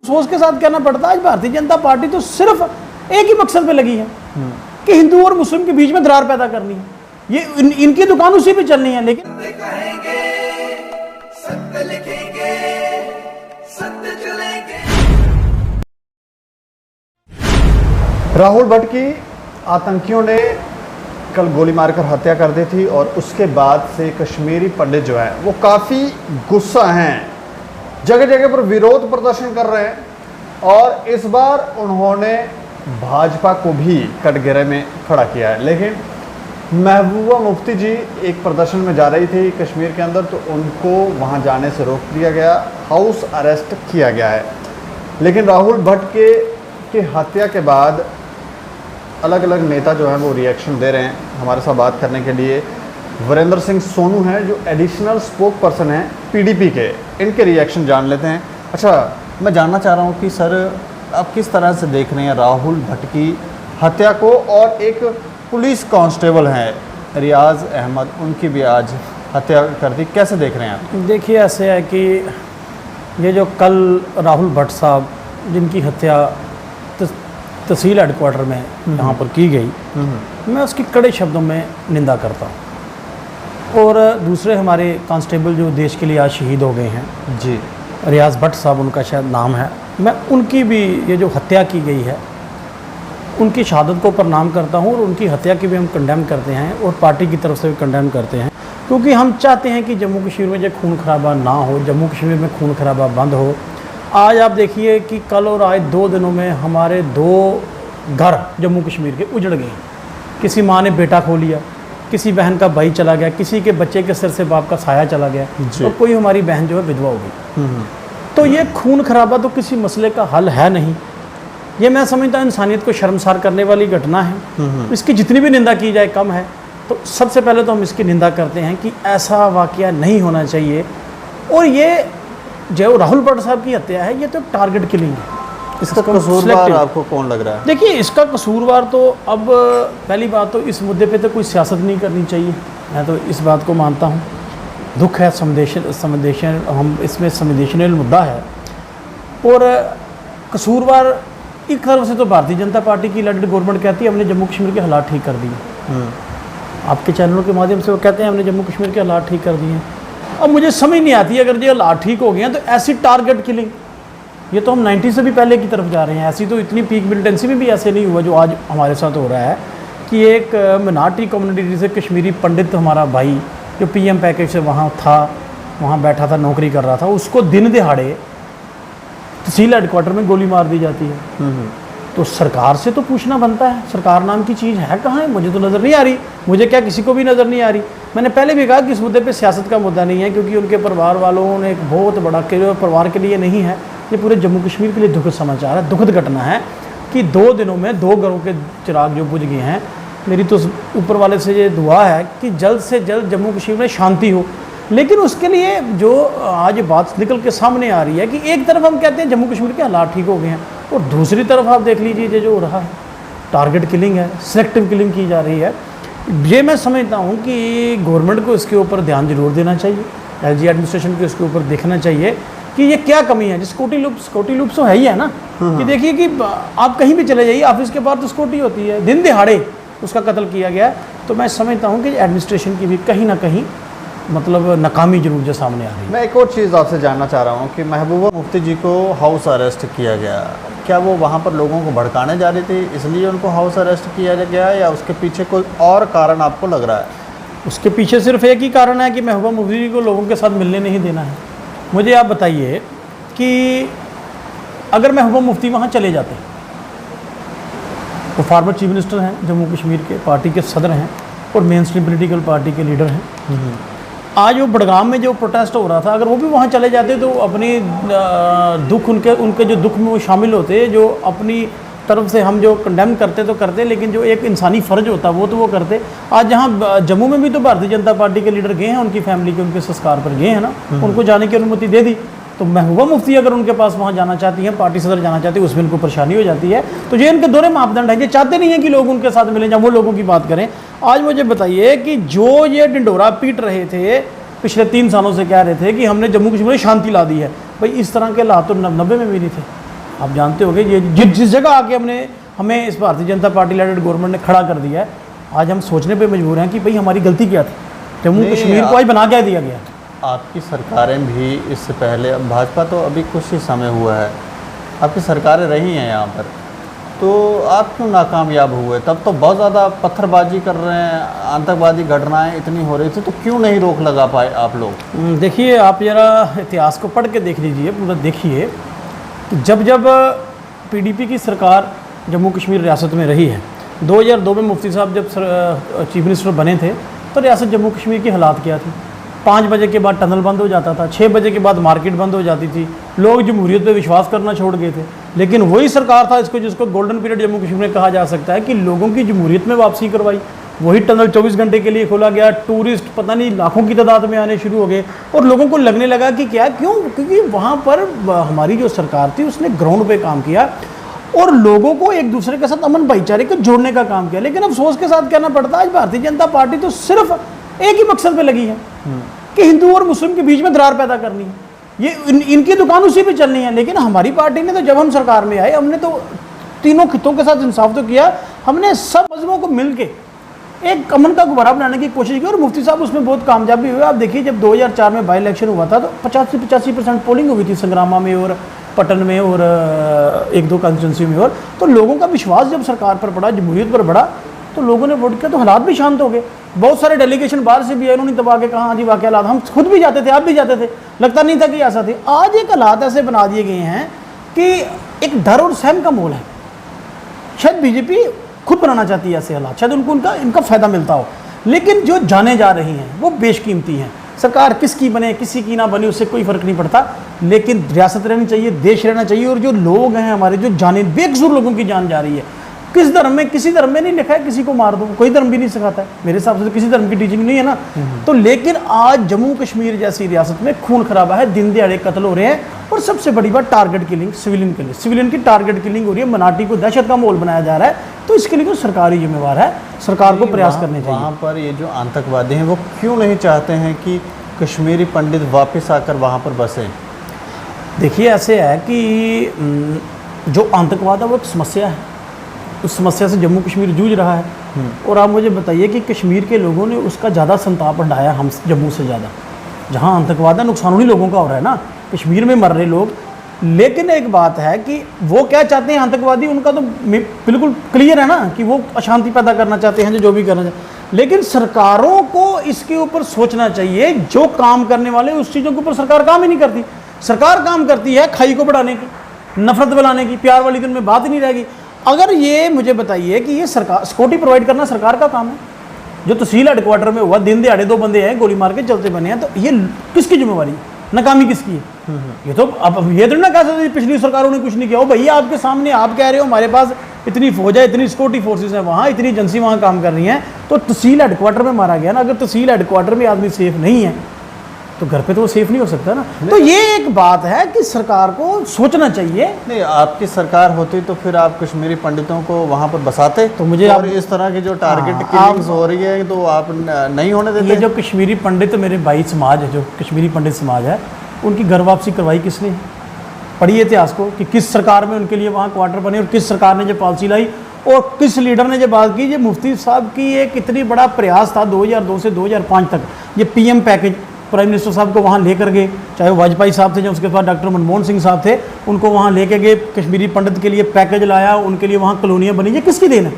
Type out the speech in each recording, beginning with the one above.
सोच के साथ कहना पड़ता है। आज भारतीय जनता पार्टी तो सिर्फ एक ही मकसद पे लगी है कि हिंदू और मुस्लिम के बीच में दरार पैदा करनी है। ये इनकी दुकान उसी पे चलनी है। लेकिन सत्य लिखेंगे, सत्य चलेंगे। राहुल भट्ट की आतंकियों ने कल गोली मारकर हत्या कर दी थी और उसके बाद से कश्मीरी पंडित जो है वो काफ़ी गुस्सा हैं, जगह जगह पर विरोध प्रदर्शन कर रहे हैं और इस बार उन्होंने भाजपा को भी कटघरे में खड़ा किया है। लेकिन महबूबा मुफ्ती जी एक प्रदर्शन में जा रही थी कश्मीर के अंदर, तो उनको वहां जाने से रोक दिया गया, हाउस अरेस्ट किया गया है। लेकिन राहुल भट्ट के हत्या के बाद अलग अलग नेता जो हैं वो रिएक्शन दे रहे हैं। हमारे साथ बात करने के लिए वीरेंद्र सिंह सोनू हैं जो एडिशनल स्पोक पर्सन हैं पीडीपी के, इनके रिएक्शन जान लेते हैं। अच्छा, मैं जानना चाह रहा हूँ कि सर आप किस तरह से देख रहे हैं राहुल भट्ट की हत्या को, और एक पुलिस कांस्टेबल हैं रियाज अहमद, उनकी भी आज हत्या कर दी, कैसे देख रहे हैं आप? देखिए, ऐसे है कि ये जो कल राहुल भट्ट साहब जिनकी हत्या तहसील हेडक्वार्टर में यहाँ पर की गई, मैं उसकी कड़े शब्दों में निंदा करता हूँ। और दूसरे हमारे कांस्टेबल जो देश के लिए आज शहीद हो गए हैं जी, रियाज भट्ट साहब उनका शायद नाम है, मैं उनकी भी ये जो हत्या की गई है उनकी शहादत को प्रणाम करता हूँ और उनकी हत्या की भी हम कंडेम करते हैं और पार्टी की तरफ से भी कंडेम करते हैं, क्योंकि हम चाहते हैं कि जम्मू कश्मीर में जो खून खराबा ना हो, जम्मू कश्मीर में खून खराबा बंद हो। आज आप देखिए कि कल और आज 2 दिनों में हमारे 2 घर जम्मू कश्मीर के उजड़ गए। किसी माँ ने बेटा खो लिया, किसी बहन का भाई चला गया, किसी के बच्चे के सिर से बाप का साया चला गया और कोई हमारी बहन जो है विधवा हो गई। तो ये खून खराबा तो किसी मसले का हल है नहीं। ये मैं समझता हूँ इंसानियत को शर्मसार करने वाली घटना है। इसकी जितनी भी निंदा की जाए कम है। तो सबसे पहले तो हम इसकी निंदा करते हैं कि ऐसा वाकया नहीं होना चाहिए। और ये जो राहुल भट्ट साहब की हत्या है, ये तो टारगेट किलिंग है। इसका कसूरवार आपको कौन लग रहा है? देखिए, इसका कसूरवार तो अब पहली बात तो इस मुद्दे पे तो कोई सियासत नहीं करनी चाहिए, मैं तो इस बात को मानता हूँ। दुख है, संवेदनशील, हम इसमें संवेदनशील मुद्दा है। और कसूरवार एक तरफ से तो भारतीय जनता पार्टी की इलेक्टेड गवर्नमेंट कहती है हमने जम्मू कश्मीर के हालात ठीक कर दिए। आपके चैनलों के माध्यम से वो कहते हैं हमने जम्मू कश्मीर के हालात ठीक कर दिए। अब मुझे समझ नहीं आती, अगर ये हालात ठीक हो गए हैं तो ऐसी टारगेट किलिंग, ये तो हम 90 से भी पहले की तरफ जा रहे हैं। ऐसी तो इतनी पीक मिलिटेंसी में भी ऐसे नहीं हुआ जो आज हमारे साथ हो रहा है कि एक मिनार्टी कम्युनिटी से कश्मीरी पंडित हमारा भाई जो PM पैकेज से वहाँ था, वहाँ बैठा था, नौकरी कर रहा था, उसको दिन दिहाड़े तहसील हेडक्वार्टर में गोली मार दी जाती है। तो सरकार से तो पूछना बनता है, सरकार नाम की चीज़ है कहाँ है? मुझे तो नज़र नहीं आ रही, मुझे क्या किसी को भी नज़र नहीं आ रही। मैंने पहले भी कहा कि इस मुद्दे पे सियासत का मुद्दा नहीं है, क्योंकि उनके परिवार वालों ने एक बहुत बड़ा परिवार के लिए नहीं है, ये पूरे जम्मू कश्मीर के लिए दुखद समाचार है, दुखद घटना है कि 2 दिनों में 2 घरों के चिराग जो बुझ गए हैं। मेरी तो ऊपर वाले से ये दुआ है कि जल्द से जल्द जम्मू कश्मीर में शांति हो। लेकिन उसके लिए जो आज बात निकल के सामने आ रही है कि एक तरफ हम कहते हैं जम्मू कश्मीर के हालात ठीक हो गए हैं और दूसरी तरफ आप देख लीजिए जो हो रहा है, टारगेट किलिंग है, सिलेक्टिव किलिंग की जा रही है। ये मैं समझता हूँ कि गवर्नमेंट को इसके ऊपर ध्यान जरूर देना चाहिए, LG एडमिनिस्ट्रेशन को इसके ऊपर देखना चाहिए कि ये क्या कमी है। सिक्योरिटी लूप्स तो है ही है ना, कि देखिए कि आप कहीं भी चले जाइए, ऑफिस के बाहर तो सिक्योरिटी होती है, दिन दिहाड़े उसका कत्ल किया गया। तो मैं समझता हूँ कि एडमिनिस्ट्रेशन की भी कहीं ना कहीं मतलब नाकामी जरूर जो सामने आ रही है। मैं एक और चीज़ आपसे जानना चाह रहा हूँ कि महबूबा मुफ्ती जी को हाउस अरेस्ट किया गया, क्या वो वहाँ पर लोगों को भड़काने जा रही थी इसलिए उनको हाउस अरेस्ट किया गया, या उसके पीछे कोई और कारण आपको लग रहा है? उसके पीछे सिर्फ एक ही कारण है कि महबूबा मुफ्ती जी को लोगों के साथ मिलने नहीं देना है। मुझे आप बताइए कि अगर महबूबा मुफ्ती वहाँ चले जाते, वो फॉर्मर चीफ मिनिस्टर हैं जम्मू कश्मीर के, पार्टी के सदर हैं और मेन स्ट्रीम पोलिटिकल पार्टी के लीडर हैं। आज वो बड़गाम में जो प्रोटेस्ट हो रहा था, अगर वो भी वहाँ चले जाते तो अपनी दुख उनके जो दुख में वो शामिल होते, जो अपनी तरफ से हम जो कंडेम करते तो करते, लेकिन जो एक इंसानी फ़र्ज होता वो तो वो करते। आज जहाँ जम्मू में भी तो भारतीय जनता पार्टी के लीडर गए हैं, उनकी फैमिली के उनके संस्कार पर गए हैं ना, उनको जाने की अनुमति दे दी। तो महबूबा मुफ्ती अगर उनके पास वहाँ जाना चाहती हैं, पार्टी सदर जाना चाहती है, उसमें उनको परेशानी हो जाती है। तो ये इनके दोनों मापदंड हैं, ये चाहते नहीं हैं कि लोग उनके साथ मिलें। जब वो लोगों की बात करें, आज मुझे बताइए कि जो ये ढिंडोरा पीट रहे थे पिछले 3 सालों से, कह रहे थे कि हमने जम्मू कश्मीर में शांति ला दी है, भाई इस तरह के हालात तो 90 में भी नहीं थे। आप जानते होंगे ये जिस जगह आके हमें इस Bharatiya Janata party leaded government ने खड़ा कर दिया है, आज हम सोचने पे मजबूर हैं कि भाई हमारी गलती क्या थी, जम्मू कश्मीर को आज बना क्या दिया गया। आपकी सरकारें भी इससे पहले, अब भाजपा तो अभी कुछ ही समय हुआ है, आपकी सरकारें रही हैं यहाँ पर, तो आप क्यों नाकामयाब हुए? तब तो बहुत ज़्यादा पत्थरबाजी कर रहे हैं, आतंकवादी घटनाएं इतनी हो रही थी, तो क्यों नहीं रोक लगा पाए आप लोग? देखिए, आप ज़रा इतिहास को पढ़ के देख लीजिए, पूरा देखिए कि जब पीडीपी की सरकार जम्मू कश्मीर रियासत में रही है, 2002 में मुफ्ती साहब जब चीफ मिनिस्टर बने थे तो रियासत जम्मू कश्मीर की हालात क्या थी। 5 बजे के बाद टनल बंद हो जाता था, 6 बजे के बाद मार्केट बंद हो जाती थी, लोग जमहूरियत पे विश्वास करना छोड़ गए थे। लेकिन वही सरकार था जिसको गोल्डन पीरियड जम्मू कश्मीर में कहा जा सकता है कि लोगों की जमहूरियत में वापसी करवाई। वही टनल 24 घंटे के लिए खोला गया, टूरिस्ट पता नहीं लाखों की तादाद में आने शुरू हो गए और लोगों को लगने लगा कि क्या क्यों, क्योंकि वहाँ पर हमारी जो सरकार थी उसने ग्राउंड पे काम किया और लोगों को एक दूसरे के साथ अमन भाईचारे को जोड़ने का काम किया। लेकिन अफसोस के साथ कहना पड़ता है आज भारतीय जनता पार्टी तो सिर्फ एक ही मकसद पे लगी है कि हिंदू और मुस्लिम के बीच में दरार पैदा करनी है, ये इनकी दुकान उसी पे चलनी है। लेकिन हमारी पार्टी ने तो जब हम सरकार में आए, हमने तो तीनों खितों के साथ इंसाफ तो किया, हमने सब मजहबों को मिल के एक अमन का गुब्बारा बनाने की कोशिश की और मुफ्ती साहब उसमें बहुत कामयाब भी हुए। आप देखिए, जब 2004 में बाई इलेक्शन हुआ था तो 50 से 85% पोलिंग हुई थी संग्रामा में और पटन में और 1-2 कॉन्स्टिट्यूंसी में, और तो लोगों का विश्वास जब सरकार पर बढ़ा, जमहूरियत पर बढ़ा, तो लोगों ने वोट किया तो हालात भी शांत हो गए। बहुत सारे डेलीगेशन बाहर से भी आए, उन्होंने दबा के कहा हाँ जी वाकई हालात, हम खुद भी जाते थे, आप भी जाते थे, लगता नहीं था कि ऐसा थे। आज एक हालात ऐसे बना दिए गए हैं कि एक डर और सहम का माहौल है। शायद बीजेपी खुद बनाना चाहती है ऐसे हालात, शायद उनको इनका फ़ायदा मिलता हो, लेकिन जो जाने जा रही हैं वो बेशकीमती हैं। सरकार किसकी बने किसी की ना बने उससे कोई फ़र्क नहीं पड़ता, लेकिन रियासत रहनी चाहिए, देश रहना चाहिए। और जो लोग हैं हमारे, जो जाने बेकसूर लोगों की जान जा रही है, किस धर्म में, किसी धर्म में नहीं लिखा है किसी को मार दो, कोई धर्म भी नहीं सिखाता है, मेरे हिसाब से तो किसी धर्म की टीचिंग नहीं है ना। तो लेकिन आज जम्मू कश्मीर जैसी रियासत में खून खराबा है, दिन दिहाड़े कत्ल हो रहे हैं और सबसे बड़ी बात टारगेट किलिंग, सिविलियन के लिए सिविलियन की टारगेट किलिंग हो रही है, मनाटी को दहशत का माहौल बनाया जा रहा है। तो इसके लिए तो सरकार ही जिम्मेवार है, सरकार को प्रयास करने चाहिए। वहाँ पर ये जो आतंकवादी हैं वो क्यों नहीं चाहते हैं कि कश्मीरी पंडित वापस आकर वहाँ पर बसें? देखिए, ऐसे है कि जो आतंकवाद है वो एक समस्या है, उस समस्या से जम्मू कश्मीर जूझ रहा है। और आप मुझे बताइए कि कश्मीर के लोगों ने उसका ज़्यादा संताप बढ़ाया हम जम्मू से ज़्यादा। जहाँ आतंकवाद है नुकसान उन्हीं लोगों का हो रहा है ना, कश्मीर में मर रहे लोग। लेकिन एक बात है कि वो क्या चाहते हैं आतंकवादी, उनका तो बिल्कुल क्लियर है ना कि वो अशांति पैदा करना चाहते हैं, जो भी करना चाहते हैं। लेकिन सरकारों को इसके ऊपर सोचना चाहिए, जो काम करने वाले उस चीज़ों के ऊपर सरकार काम ही नहीं करती। सरकार काम करती है खाई को बढ़ाने की, नफरत बनाने की, प्यार वाली दिन में बात ही नहीं रहेगी। अगर ये मुझे बताइए कि ये सरकार सिक्योरिटी प्रोवाइड करना सरकार का काम है, जो तहसील हेडक्वार्टर में हुआ, दिन दिहाड़े 2 बंदे हैं गोली मार के चलते बने हैं, तो ये किसकी जिम्मेवारी है, नाकामी किसकी है? ये तो अब ये तो ना कह सकते पिछली सरकारों ने कुछ नहीं किया। हो भैया, आपके सामने आप कह रहे हो हमारे पास इतनी फौज है, इतनी सिक्योरिटी फोर्सेज है, वहाँ इतनी एजेंसी वहाँ काम कर रही हैं, तो तहसील हेडक्वार्टर में मारा गया ना। अगर तहसील हेडक्वार्टर में आदमी सेफ नहीं है तो घर पे तो वो सेफ नहीं हो सकता ना। तो ये एक बात है कि सरकार को सोचना चाहिए। नहीं, आपकी सरकार होती तो फिर आप कश्मीरी पंडितों को वहाँ पर बसाते, तो मुझे और इस तरह की जो टारगेट किलिंग्स हो रही है तो आप नहीं होने देते। ये जो कश्मीरी पंडित, मेरे भाई समाज है, जो कश्मीरी पंडित समाज है, उनकी घर वापसी करवाई किसने? पढ़िए इतिहास को कि किस सरकार में उनके लिए वहाँ क्वार्टर बने और किस सरकार ने जो पॉलिसी लाई और किस लीडर ने जो बात की। ये मुफ्ती साहब की एक इतनी बड़ा प्रयास था 2002 से 2005 तक, ये पीएम पैकेज प्राइम मिनिस्टर साहब को वहाँ लेकर गए, चाहे वो वाजपेयी साहब थे, जो उसके बाद डॉक्टर मनमोहन सिंह साहब थे, उनको वहाँ लेके गए, कश्मीरी पंडित के लिए पैकेज लाया, उनके लिए वहाँ कॉलोनियाँ बनी। ये किसकी देन है?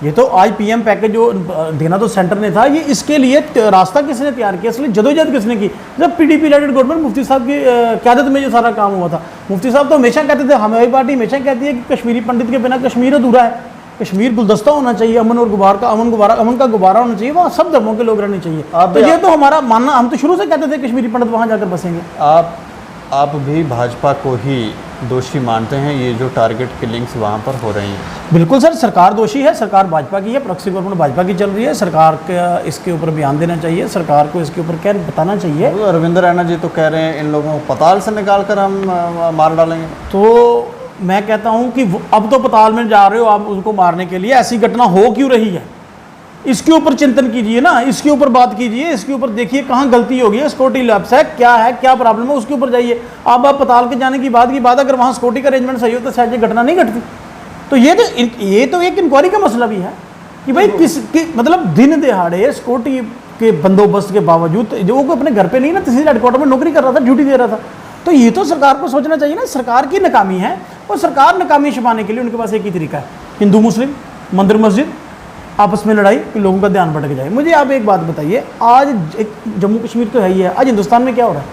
ये तो आज पीएम पैकेज जो देना तो सेंटर ने था, ये इसके लिए रास्ता किसने तैयार किया, इसलिए जदोजहद किसने की? जब पीडीपी लेडेड गवर्नमेंट मुफ्ती साहब की क़यादत में ये सारा काम हुआ था। मुफ्ती साहब तो हमेशा कहते थे, हमारी पार्टी हमेशा कहती है कि कश्मीरी पंडित के बिना कश्मीर अधूरा है, कश्मीर गुलदस्ता होना चाहिए, अमन का गुब्बारा होना चाहिए, वहाँ सब धर्मों के लोग रहने चाहिए। तो ये तो हमारा मानना, हम तो शुरू से कहते थे कश्मीरी पंडित वहाँ जाकर बसेंगे। आप भी भाजपा को ही दोषी मानते हैं ये जो टारगेट किलिंग्स वहाँ पर हो रही हैं? बिल्कुल सर, सरकार दोषी है, सरकार भाजपा की है, प्रॉक्सी गवर्नमेंट भाजपा की चल रही है। सरकार का इसके ऊपर बयान देना चाहिए, सरकार को इसके ऊपर क्या बताना चाहिए। तो अरविंद रैना जी तो कह रहे हैं इन लोगों को पताल से निकाल कर हम मार डालेंगे। तो मैं कहता हूं कि अब तो पताल में जा रहे हो आप उनको मारने के लिए, ऐसी घटना हो क्यों रही है? इसके ऊपर चिंतन कीजिए ना, इसके ऊपर बात कीजिए, इसके ऊपर देखिए कहाँ गलती होगी है, सिक्योरिटी लैप्स है, क्या प्रॉब्लम है, उसके ऊपर जाइए। आप अस्पताल के जाने की बात अगर वहाँ सिक्योरिटी का अरेंजमेंट सही होता तो शायद ये घटना नहीं घटती। तो ये तो एक इंक्वायरी का मसला भी है कि भाई मतलब दिन दिहाड़े सिक्योरिटी के बंदोबस्त के बावजूद जो वो अपने घर पे नहीं ना, तहसील हेडक्वार्टर में नौकरी कर रहा था, ड्यूटी दे रहा था। तो ये तो सरकार को सोचना चाहिए ना, सरकार की नाकामी है, और सरकार नाकामी छुपाने के लिए उनके पास एक ही तरीका है, हिंदू मुस्लिम, मंदिर मस्जिद, आपस में लड़ाई कि लोगों का ध्यान भटक जाए। मुझे आप एक बात बताइए, आज जम्मू कश्मीर तो है ही है, आज हिंदुस्तान में क्या हो रहा है,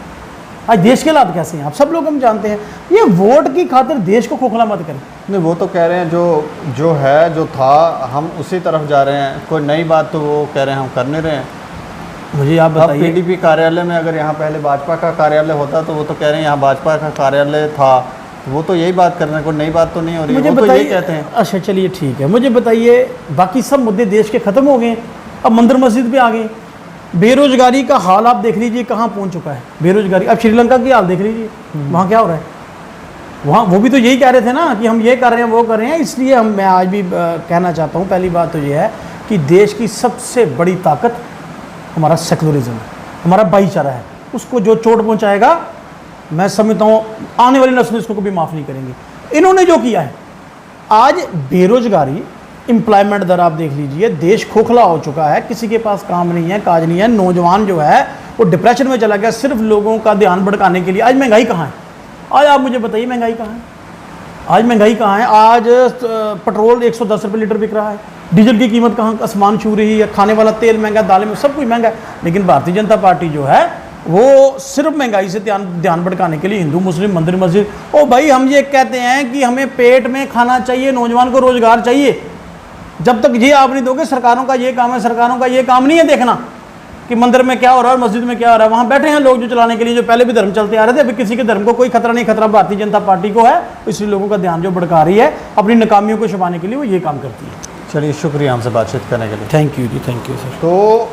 आज देश के हालात कैसे हैं, आप सब लोग हम जानते हैं। ये वोट की खातिर देश को खोखला मत करें। नहीं, वो तो कह रहे हैं जो था हम उसी तरफ जा रहे हैं, कोई नई बात तो वो कह रहे हैं हम कर नहीं रहे हैं। मुझे आप अब बताइए, पीडीपी कार्यालय में अगर यहाँ पहले भाजपा का कार्यालय होता तो वो तो कह रहे हैं यहाँ भाजपा का कार्यालय था, वो तो यही बात कर रहे हैं, कोई नई बात तो नहीं हो रही है, वो तो यही कहते हैं। अच्छा चलिए ठीक है, मुझे बताइए बाकी सब मुद्दे देश के ख़त्म हो गए, अब मंदिर मस्जिद पे आ गए। बेरोजगारी का हाल आप देख लीजिए कहाँ पहुँच चुका है बेरोजगारी। अब श्रीलंका की हाल देख लीजिए, वहाँ क्या हो रहा है, वहाँ वो भी तो यही कह रहे थे ना कि हम ये कर रहे हैं वो कर रहे हैं। इसलिए मैं आज भी कहना चाहता हूँ, पहली बात तो ये है कि देश की सबसे बड़ी ताकत हमारा सेकुलरिज्म है, हमारा भाईचारा है। उसको जो चोट पहुँचाएगा, मैं समझता हूँ आने वाली नस्लें इसको कभी माफ़ नहीं करेंगी। इन्होंने जो किया है, आज बेरोजगारी, एम्प्लॉयमेंट दर आप देख लीजिए, देश खोखला हो चुका है, किसी के पास काम नहीं है, काज नहीं है, नौजवान जो है वो डिप्रेशन में चला गया सिर्फ लोगों का ध्यान भटकाने के लिए। आज महंगाई कहाँ है, आज आप मुझे बताइए महंगाई कहाँ है, आज महंगाई कहाँ है। आज पेट्रोल 110 रुपये लीटर बिक रहा है, डीजल की कीमत कहाँ आसमान छू रही है, खाने वाला तेल महंगा, दालें में सब कुछ महंगा है। लेकिन भारतीय जनता पार्टी जो है वो सिर्फ महंगाई से ध्यान भटकाने के लिए हिंदू मुस्लिम मंदिर मस्जिद। ओ भाई, हम ये कहते हैं कि हमें पेट में खाना चाहिए, नौजवान को रोजगार चाहिए। जब तक ये आप नहीं दोगे, सरकारों का ये काम है, सरकारों का ये काम नहीं है देखना कि मंदिर में क्या हो रहा है और मस्जिद में क्या हो रहा है। वहाँ बैठे हैं लोग जो चलाने के लिए, जो पहले भी धर्म चलते आ रहे थे, अभी किसी के धर्म को कोई खतरा नहीं, खतरा भारतीय जनता पार्टी को है। इसलिए लोगों का ध्यान जो भटका रही है, अपनी नाकामियों को छुपाने के लिए वो ये काम करती है। चलिए, शुक्रिया हमसे बातचीत करने के लिए। Thank you ji, thank you sir. तो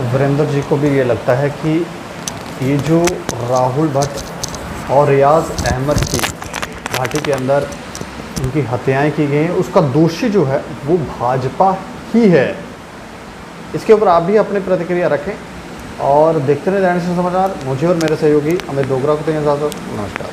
वीरेंद्र जी को भी ये लगता है कि ये जो राहुल भट्ट और रियाज अहमद की घाटी के अंदर उनकी हत्याएं की गई हैं, उसका दोषी जो है वो भाजपा ही है। इसके ऊपर आप भी अपनी प्रतिक्रिया रखें और देखते रहे दैनिक समाचार। मुझे और मेरे सहयोगी अमित डोगरा को दें इजाज़त। नमस्कार।